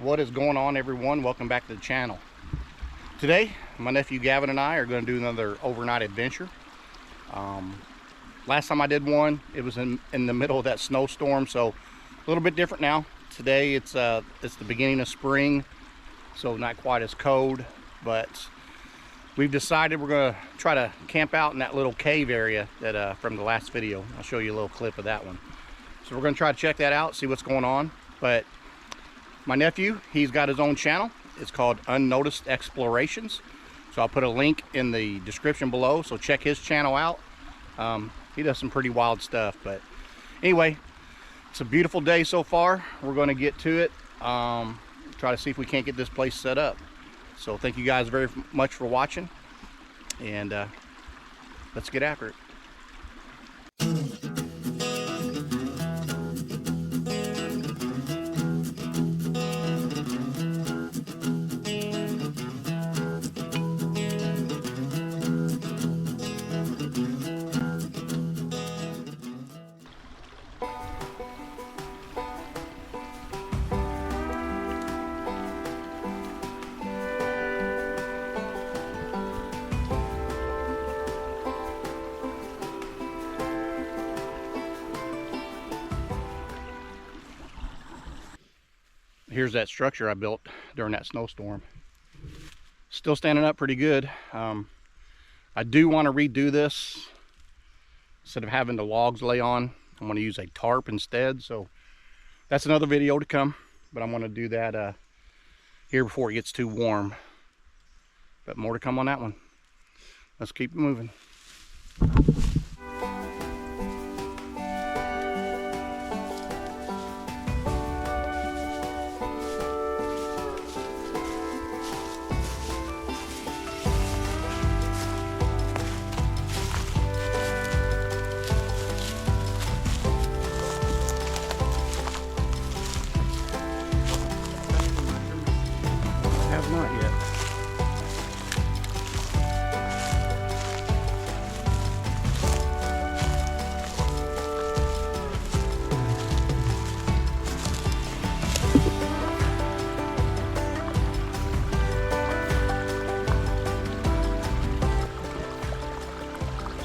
What is going on, everyone? Welcome back to the channel. Today my nephew Gavin and I are going to do another overnight adventure. Last time I did one, it was in the middle of that snowstorm, so a little bit different now. Today it's the beginning of spring, so not quite as cold, but we've decided we're going to try to camp out in that little cave area that from the last video. I'll show you a little clip of that one. So we're going to try to check that out, see what's going on. But my nephew, he's got his own channel. It's called Unnoticed Explorations. So I'll put a link in the description below, so check his channel out. He does some pretty wild stuff. But anyway, it's a beautiful day so far. We're going to get to it, try to see if we can't get this place set up. So thank you guys very much for watching, and let's get after it. Here's that structure I built during that snowstorm. Still standing up pretty good. I do want to redo this. Instead of having the logs lay on, I'm going to use a tarp instead. So that's another video to come, but I'm going to do that here before it gets too warm. But more to come on that one. Let's keep it moving. Not yet.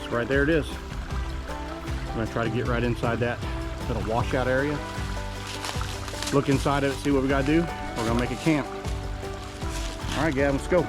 So right there it is. I'm going to try to get right inside that little washout area. Look inside of it, see what we got to do. We're going to make a camp. All right, Gavin, let's go.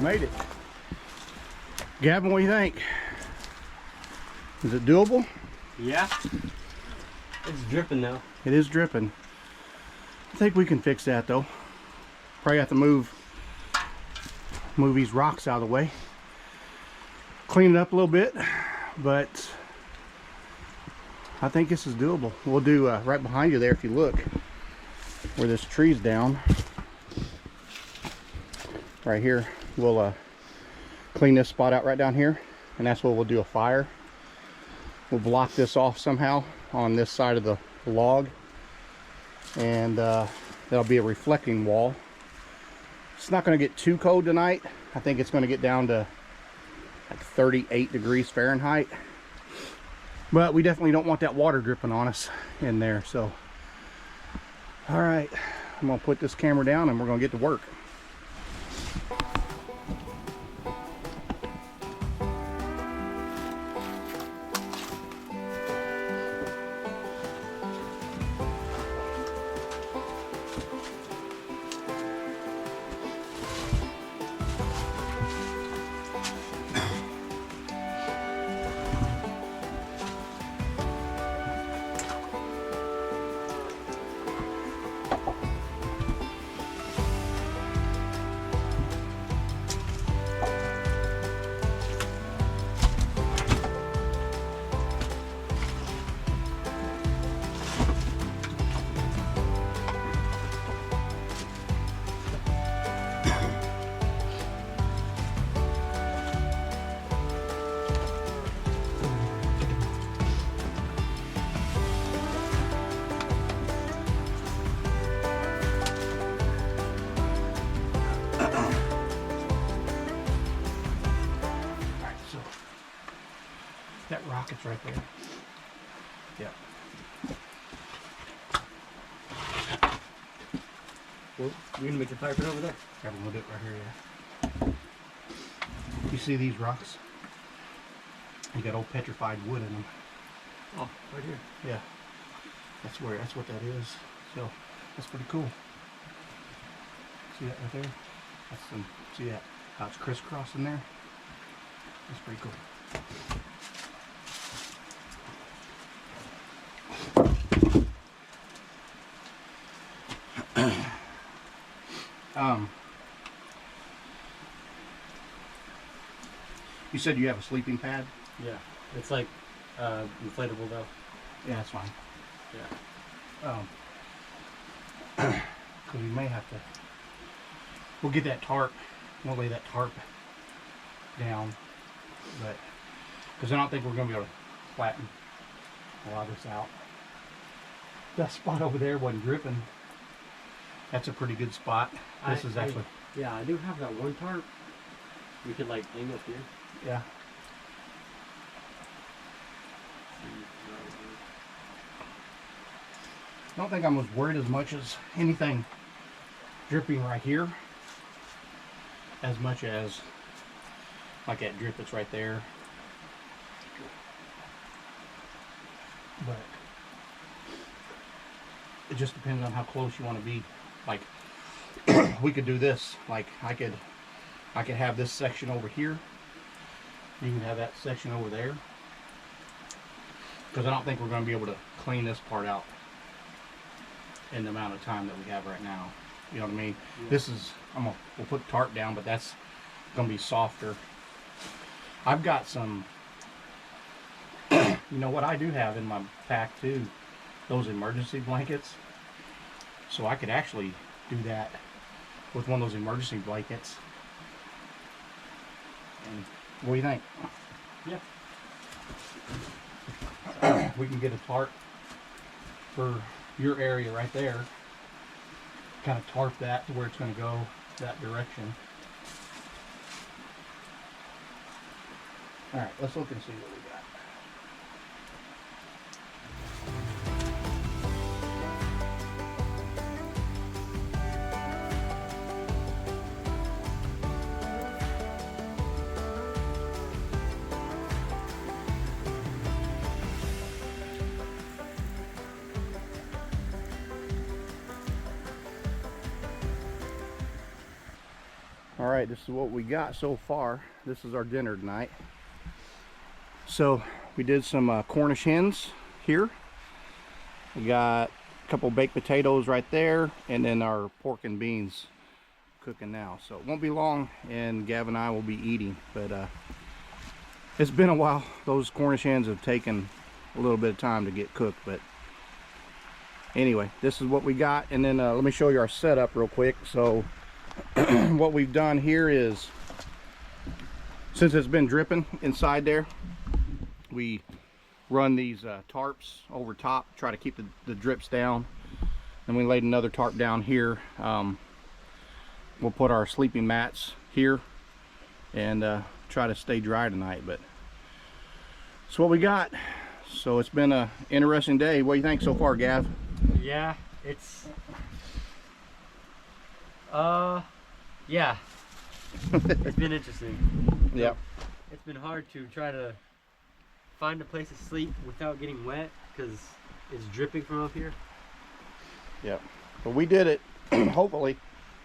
Made it. Gavin, what do you think? Is it doable? Yeah. It's dripping now. It is dripping. I think we can fix that though. Probably have to move these rocks out of the way. Clean it up a little bit, but I think this is doable. We'll do right behind you there, if you look, where this tree's down. Right here. We'll clean this spot out right down here, and that's where we'll do a fire. We'll block this off somehow on this side of the log, and that'll be a reflecting wall. It's not going to get too cold tonight. I think it's going to get down to like 38 degrees Fahrenheit, but we definitely don't want that water dripping on us in there. So all right, I'm going to put this camera down and we're going to get to work. That rocket's right there. Yep. Well, you're gonna make the fire pit over there. Got a little bit right here, yeah. You see these rocks? You got old petrified wood in them. Oh, right here. Yeah. That's what that is. So that's pretty cool. See that right there? That's some, see that? How it's crisscrossing there? That's pretty cool. You said you have a sleeping pad? Yeah, it's like inflatable though. Yeah, that's fine. Yeah. Because we may have to. We'll get that tarp. We'll lay that tarp down, but because I don't think we're going to be able to flatten a lot of this out. That spot over there wasn't dripping. That's a pretty good spot. This is actually. Yeah, I do have that one tarp. We could like hang up here. Yeah. I don't think I'm as worried as much as anything dripping right here, as much as like that drip that's right there. But it just depends on how close you want to be. Like we could do this. Like I could have this section over here. You can have that section over there. Because I don't think we're going to be able to clean this part out in the amount of time that we have right now. You know what I mean? Yeah. This is, we'll put the tarp down, but that's going to be softer. I've got some, you know what I do have in my pack too? Those emergency blankets. So I could actually do that with one of those emergency blankets. And what do you think? Yeah. We can get a tarp for your area right there. Kind of tarp that to where it's going to go that direction. All right, let's look and see what we got. All right, this is what we got so far. This is our dinner tonight. So we did some Cornish hens here. We got a couple baked potatoes right there, and then our pork and beans cooking now. So it won't be long, and Gavin and I will be eating. But it's been a while. Those Cornish hens have taken a little bit of time to get cooked. But anyway, this is what we got. And then let me show you our setup real quick. So what we've done here is, since it's been dripping inside there, we run these tarps over top, try to keep the drips down. Then we laid another tarp down here. We'll put our sleeping mats here and try to stay dry tonight. But that's what we got. So it's been an interesting day. What do you think so far, Gav? Yeah, it's yeah. It's been interesting. Yep. It's been hard to try to find a place to sleep without getting wet because it's dripping from up here. Yep. But we did it. Hopefully.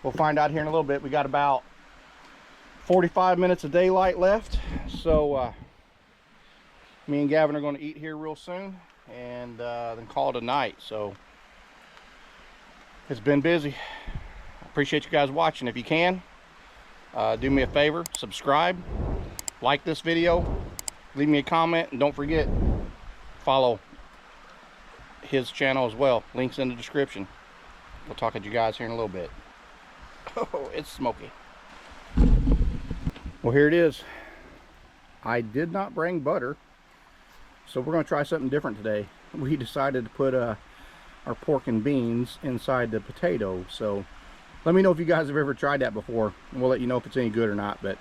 We'll find out here in a little bit. We got about 45 minutes of daylight left. So me and Gavin are going to eat here real soon and then call it a night. So it's been busy. Appreciate you guys watching. If you can, do me a favor, subscribe, like this video, leave me a comment, and don't forget, follow his channel as well. Links in the description. We'll talk to you guys here in a little bit. Oh, it's smoky. Well, here it is. I did not bring butter, so we're going to try something different today. We decided to put our pork and beans inside the potato. So let me know if you guys have ever tried that before, and we'll let you know if it's any good or not. But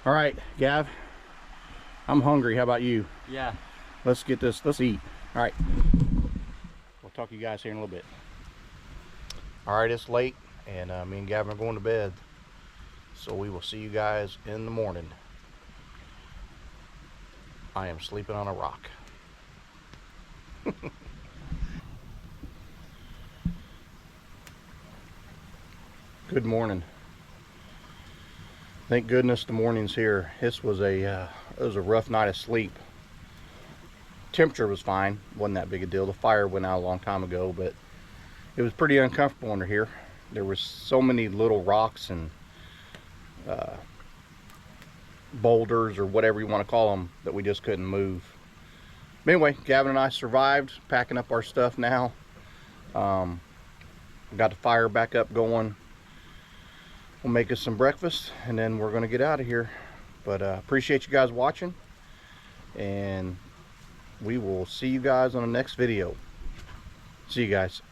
all right, Gav, I'm hungry. How about you? Yeah. Let's get this. Let's eat. All right. We'll talk to you guys here in a little bit. All right, it's late, and me and Gavin are going to bed. So we will see you guys in the morning. I am sleeping on a rock. Good morning. Thank goodness the morning's here. This was it was a rough night of sleep. Temperature was fine, wasn't that big a deal. The fire went out a long time ago, but it was pretty uncomfortable under here. There was so many little rocks and boulders or whatever you want to call them that we just couldn't move. But anyway, Gavin and I survived, packing up our stuff now. Got the fire back up going. We'll make us some breakfast and then we're going to get out of here. But appreciate you guys watching, and we will see you guys on the next video. See you guys.